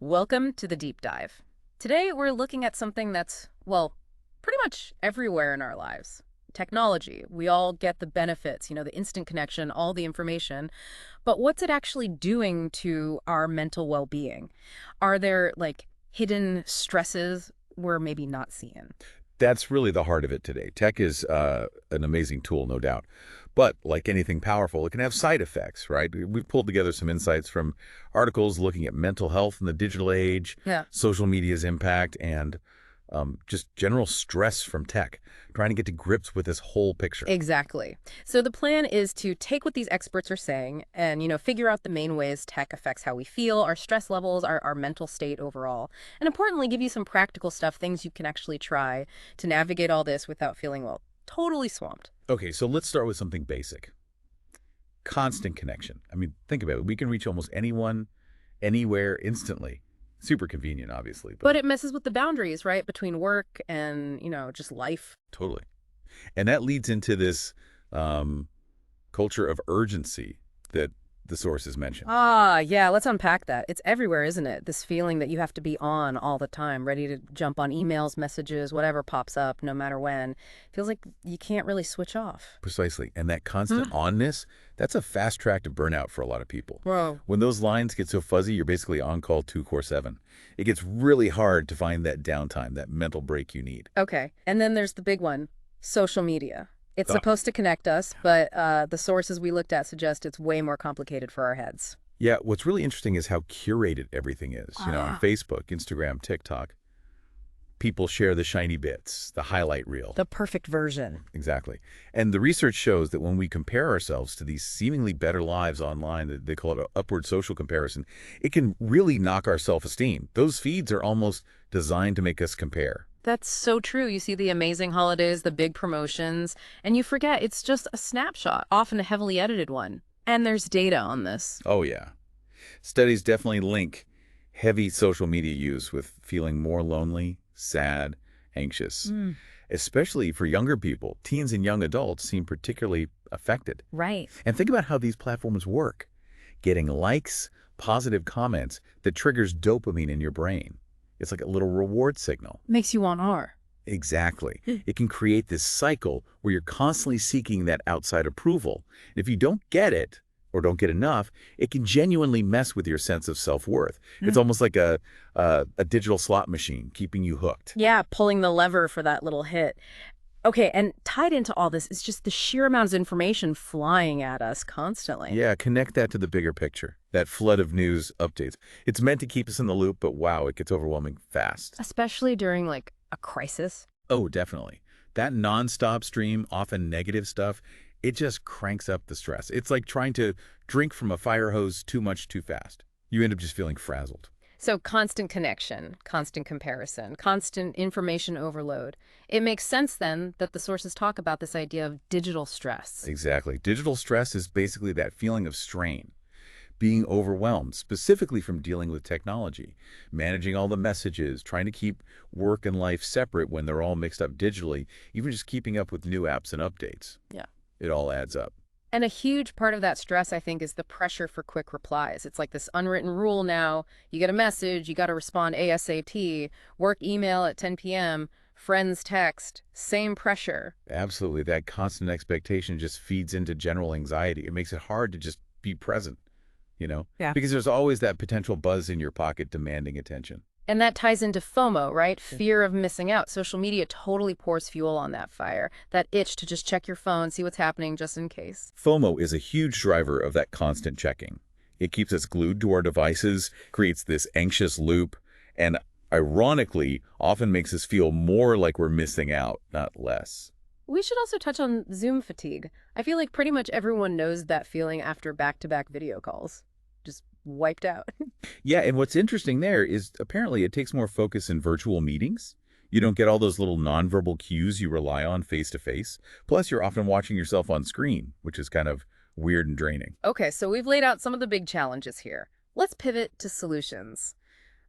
Welcome to the deep dive. Today we're looking at something that's, well, pretty much everywhere in our lives. Technology. We all get the benefits, the instant connection, all the information. But what's it actually doing to our mental well-being? Are there hidden stresses we're maybe not seeing? That's really the heart of it today. Tech is an amazing tool, no doubt. But like anything powerful, it can have side effects, right? We've pulled together some insights from articles looking at mental health in the digital age, Yeah. social media's impact, and just general stress from tech, trying to get to grips with this whole picture. Exactly. So the plan is to take what these experts are saying and, figure out the main ways tech affects how we feel, our stress levels, our mental state overall. And importantly, give you some practical stuff, things you can actually try to navigate all this without feeling, well, totally swamped. Okay, so let's start with something basic. Constant connection. I mean, think about it. We can reach almost anyone, anywhere, instantly. Super convenient, obviously, But but it messes with the boundaries, right, between work and, just life. totally. And that leads into this um, culture of urgency that the sources mentioned. Ah, yeah, let's unpack that. It's everywhere, isn't it? This feeling that you have to be on all the time, ready to jump on emails, messages, whatever pops up, no matter when. Feels like you can't really switch off. Precisely. And that Hmm? constant onness, that's a fast track to burnout for a lot of people. Whoa. When those lines get so fuzzy, you're basically on call 2/7. It gets really hard to find that downtime, that mental break you need. Okay. And then there's the big one, social media. It's Ugh. supposed to connect us, but the sources we looked at suggest it's way more complicated for our heads. Yeah, what's really interesting is how curated everything is. On Ah. Facebook, Instagram, TikTok, people share the shiny bits, the highlight reel. The perfect version. Exactly. And the research shows that when we compare ourselves to these seemingly better lives online, they call it an upward social comparison, it can really knock our self-esteem. Those feeds are almost designed to make us compare. That's so true. You see the amazing holidays, the big promotions, and you forget it's just a snapshot, often a heavily edited one. And there's data on this. Oh, yeah. Studies definitely link heavy social media use with feeling more lonely, sad, anxious. Mm, Especially for younger people, teens and young adults seem particularly affected. right. And think about how these platforms work. Getting likes, positive comments that triggers dopamine in your brain. It's like a little reward signal. Makes you want more. Exactly. It can create this cycle where you're constantly seeking that outside approval. And if you don't get it or don't get enough, it can genuinely mess with your sense of self-worth. It's Mm. almost like a digital slot machine keeping you hooked. Yeah, pulling the lever for that little hit. Okay, and tied into all this is just the sheer amount of information flying at us constantly. Yeah, connect that to the bigger picture, that flood of news updates. It's meant to keep us in the loop, but wow, it gets overwhelming fast. Especially during a crisis. Oh, definitely. That nonstop stream, often negative stuff, it just cranks up the stress. It's like trying to drink from a fire hose too much too fast. You end up just feeling frazzled. So constant connection, constant comparison, constant information overload. It makes sense then that the sources talk about this idea of digital stress. Exactly. Digital stress is basically that feeling of strain, being overwhelmed, specifically from dealing with technology, managing all the messages, trying to keep work and life separate when they're all mixed up digitally, even just keeping up with new apps and updates. Yeah. It all adds up. And a huge part of that stress, I think, is the pressure for quick replies. It's like this unwritten rule now. You get a message, you got to respond ASAP. Work email at 10 p.m., friends text, same pressure. Absolutely. That constant expectation just feeds into general anxiety. It makes it hard to just be present. Yeah. Because there's always that potential buzz in your pocket demanding attention. And that ties into FOMO, right? Fear of missing out. Social media totally pours fuel on that fire, that itch to just check your phone, see what's happening just in case. FOMO is a huge driver of that constant checking. It keeps us glued to our devices, creates this anxious loop, and ironically, often makes us feel more like we're missing out, not less. We should also touch on Zoom fatigue. I feel like pretty much everyone knows that feeling after back-to-back video calls. Just wiped out. Yeah, and what's interesting there is apparently it takes more focus in virtual meetings. You don't get all those little nonverbal cues you rely on face to face. Plus, you're often watching yourself on screen, which is kind of weird and draining. Okay, so we've laid out some of the big challenges here. Let's pivot to solutions.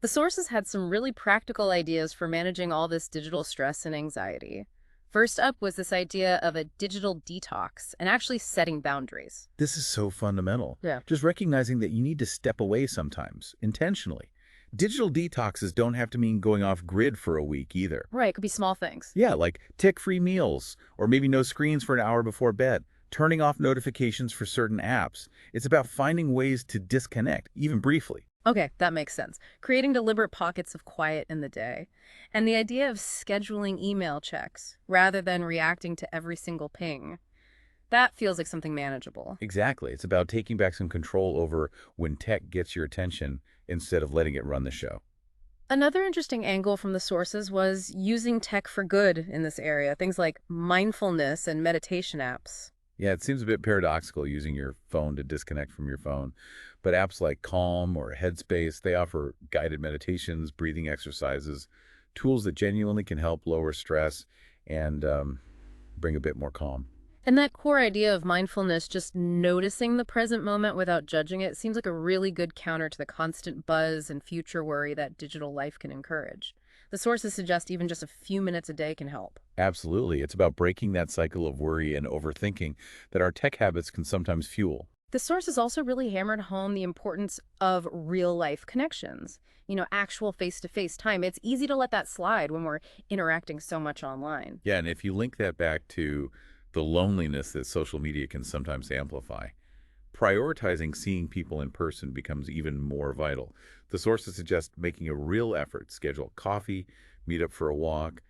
The sources had some really practical ideas for managing all this digital stress and anxiety. First up was this idea of a digital detox and actually setting boundaries. This is so fundamental. Yeah. Just recognizing that you need to step away sometimes, intentionally. Digital detoxes don't have to mean going off grid for a week either. Right, it could be small things. Yeah, like tick-free meals, or maybe no screens for an hour before bed, turning off notifications for certain apps. It's about finding ways to disconnect, even briefly. Okay, that makes sense. Creating deliberate pockets of quiet in the day. And the idea of scheduling email checks rather than reacting to every single ping. That feels like something manageable. Exactly. It's about taking back some control over when tech gets your attention instead of letting it run the show. Another interesting angle from the sources was using tech for good in this area, things like mindfulness and meditation apps. Yeah, it seems a bit paradoxical using your phone to disconnect from your phone, but apps like Calm or Headspace, they offer guided meditations, breathing exercises, tools that genuinely can help lower stress and bring a bit more calm. And that core idea of mindfulness, just noticing the present moment without judging it, seems like a really good counter to the constant buzz and future worry that digital life can encourage. The sources suggest even just a few minutes a day can help. Absolutely. It's about breaking that cycle of worry and overthinking that our tech habits can sometimes fuel. The sources also really hammered home the importance of real life connections. Actual face to face time. It's easy to let that slide when we're interacting so much online. Yeah, and if you link that back to the loneliness that social media can sometimes amplify, prioritizing seeing people in person becomes even more vital. The sources suggest making a real effort, schedule coffee, meet up for a walk,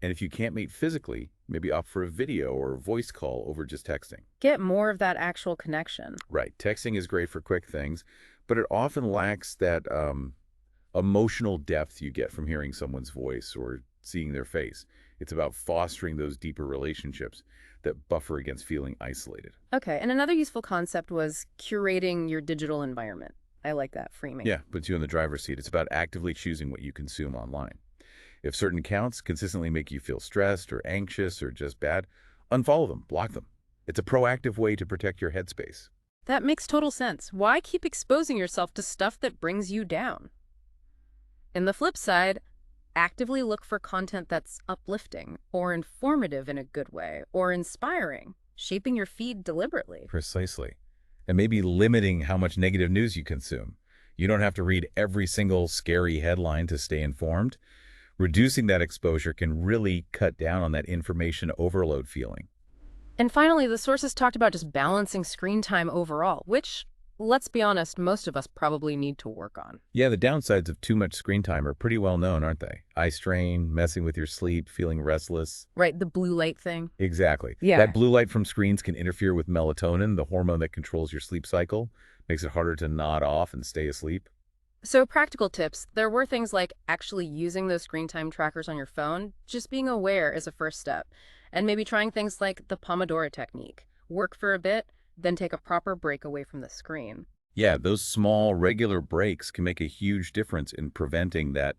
and if you can't meet physically, maybe opt for a video or a voice call over just texting. Get more of that actual connection. Right, texting is great for quick things, but it often lacks that emotional depth you get from hearing someone's voice or seeing their face. It's about fostering those deeper relationships that buffer against feeling isolated. Okay, and another useful concept was curating your digital environment. I like that framing. Yeah, puts you in the driver's seat. It's about actively choosing what you consume online. If certain accounts consistently make you feel stressed or anxious or just bad, unfollow them, block them. It's a proactive way to protect your headspace. That makes total sense. Why keep exposing yourself to stuff that brings you down? And the flip side, actively look for content that's uplifting or informative in a good way or inspiring, shaping your feed deliberately. Precisely. And maybe limiting how much negative news you consume. You don't have to read every single scary headline to stay informed. Reducing that exposure can really cut down on that information overload feeling. And finally, the sources talked about just balancing screen time overall, which, let's be honest, most of us probably need to work on. Yeah, the downsides of too much screen time are pretty well known, aren't they? Eye strain, messing with your sleep, feeling restless. Right, the blue light thing. Exactly. Yeah. That blue light from screens can interfere with melatonin, the hormone that controls your sleep cycle, makes it harder to nod off and stay asleep. So practical tips, there were things like actually using those screen time trackers on your phone. Just being aware is a first step. And maybe trying things like the Pomodoro technique. Work for a bit, then take a proper break away from the screen. Yeah, those small, regular breaks can make a huge difference in preventing that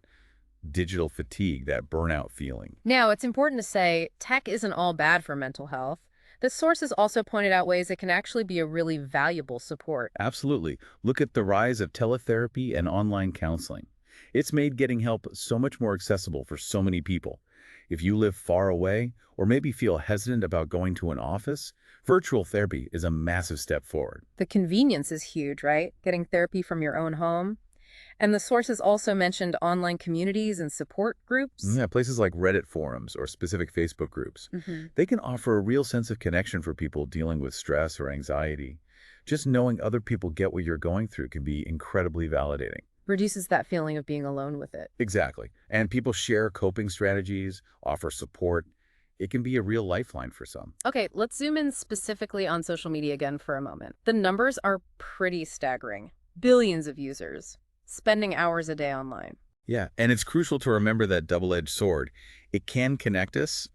digital fatigue, that burnout feeling. Now, it's important to say tech isn't all bad for mental health. The sources also pointed out ways it can actually be a really valuable support. Absolutely. Look at the rise of teletherapy and online counseling. It's made getting help so much more accessible for so many people. If you live far away or maybe feel hesitant about going to an office, virtual therapy is a massive step forward. The convenience is huge, right? Getting therapy from your own home. And the sources also mentioned online communities and support groups. Yeah, places like Reddit forums or specific Facebook groups, they can offer a real sense of connection for people dealing with stress or anxiety. Just knowing other people get what you're going through can be incredibly validating. Reduces that feeling of being alone with it. Exactly. And people share coping strategies, offer support. It can be a real lifeline for some. Okay, let's zoom in specifically on social media again for a moment. The numbers are pretty staggering. Billions of users spending hours a day online. Yeah, and it's crucial to remember that double-edged sword. It can connect us,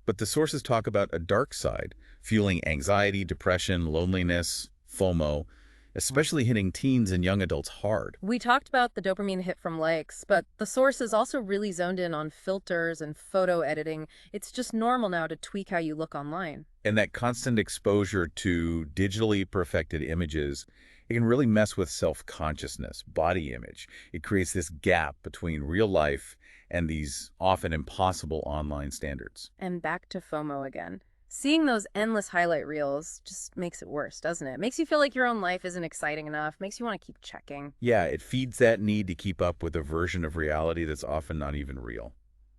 but the sources talk about a dark side, fueling anxiety, depression, loneliness, FOMO, especially hitting teens and young adults hard. We talked about the dopamine hit from likes, but the sources also really zoned in on filters and photo editing. It's just normal now to tweak how you look online. And that constant exposure to digitally perfected images, it can really mess with self-consciousness, body image. It creates this gap between real life and these often impossible online standards. And back to FOMO again. Seeing those endless highlight reels just makes it worse, doesn't it? Makes you feel like your own life isn't exciting enough, makes you want to keep checking. Yeah, it feeds that need to keep up with a version of reality that's often not even real.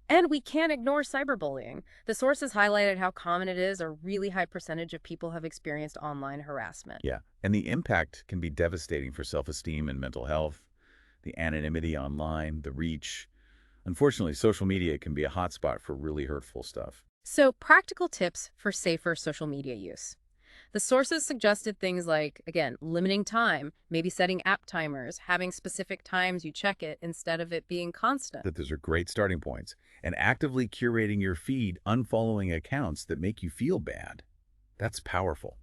And we can't ignore cyberbullying. The sources highlighted how common it is. A really high percentage of people have experienced online harassment. Yeah, and the impact can be devastating for self-esteem and mental health, the anonymity online, the reach. Unfortunately, social media can be a hotspot for really hurtful stuff. So, practical tips for safer social media use. The sources suggested things like, again, limiting time, maybe setting app timers, having specific times you check it instead of it being constant. That those are great starting points. And actively curating your feed, unfollowing accounts that make you feel bad. That's powerful.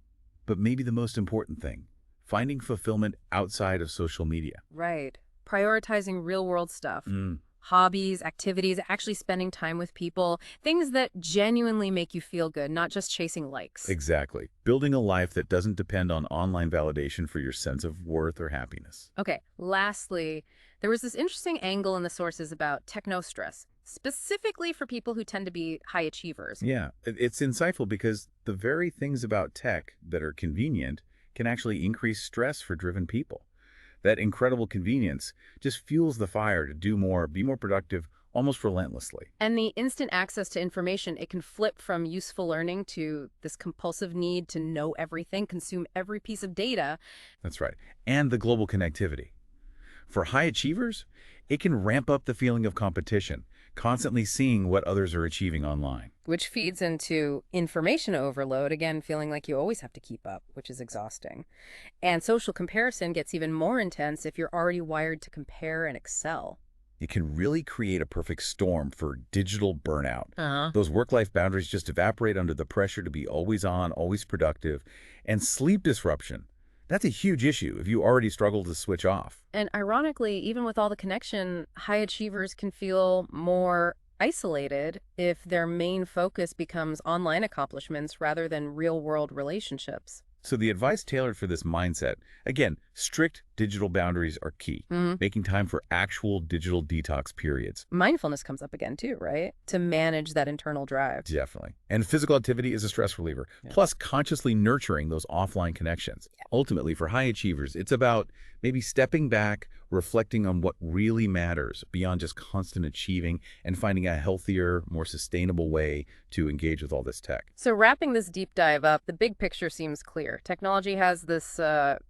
But maybe the most important thing, finding fulfillment outside of social media. Right. Prioritizing real world stuff. Mm, Hobbies, activities, actually spending time with people, things that genuinely make you feel good, not just chasing likes. exactly. Building a life that doesn't depend on online validation for your sense of worth or happiness. Okay, lastly, there was this interesting angle in the sources about techno stress, specifically for people who tend to be high achievers. Yeah, it's insightful because the very things about tech that are convenient can actually increase stress for driven people. That incredible convenience just fuels the fire to do more, be more productive, almost relentlessly. And the instant access to information, it can flip from useful learning to this compulsive need to know everything, consume every piece of data. That's right. And the global connectivity. For high achievers, it can ramp up the feeling of competition, constantly seeing what others are achieving online. Which feeds into information overload, again, feeling like you always have to keep up, which is exhausting. And social comparison gets even more intense if you're already wired to compare and excel. It can really create a perfect storm for digital burnout. Uh-huh. Those work-life boundaries just evaporate under the pressure to be always on, always productive, and sleep disruption. That's a huge issue if you already struggle to switch off. And ironically, even with all the connection, high achievers can feel more isolated if their main focus becomes online accomplishments rather than real-world relationships. So the advice tailored for this mindset, again, strict digital boundaries are key. Making time for actual digital detox periods. Mindfulness comes up again too, right? To manage that internal drive. Definitely. And physical activity is a stress reliever, Yeah. plus consciously nurturing those offline connections. Ultimately, for high achievers, it's about maybe stepping back, reflecting on what really matters beyond just constant achieving and finding a healthier, more sustainable way to engage with all this tech. So wrapping this deep dive up, the big picture seems clear. Technology has this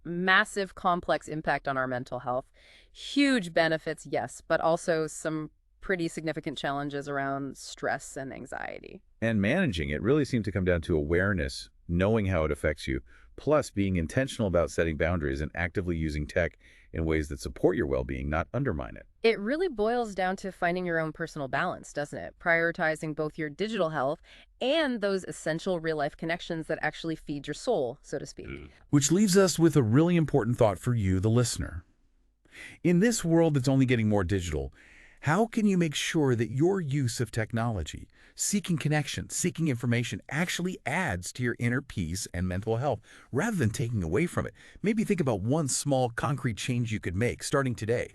massive, complex impact on our mental health. Huge benefits, yes, but also some pretty significant challenges around stress and anxiety. And managing it really seems to come down to awareness, knowing how it affects you, plus being intentional about setting boundaries and actively using tech in ways that support your well-being, not undermine it. It really boils down to finding your own personal balance, doesn't it? Prioritizing both your digital health and those essential real-life connections that actually feed your soul, so to speak. Which leaves us with a really important thought for you, the listener. In this world that's only getting more digital, how can you make sure that your use of technology, seeking connection, seeking information, actually adds to your inner peace and mental health rather than taking away from it? Maybe think about one small concrete change you could make starting today.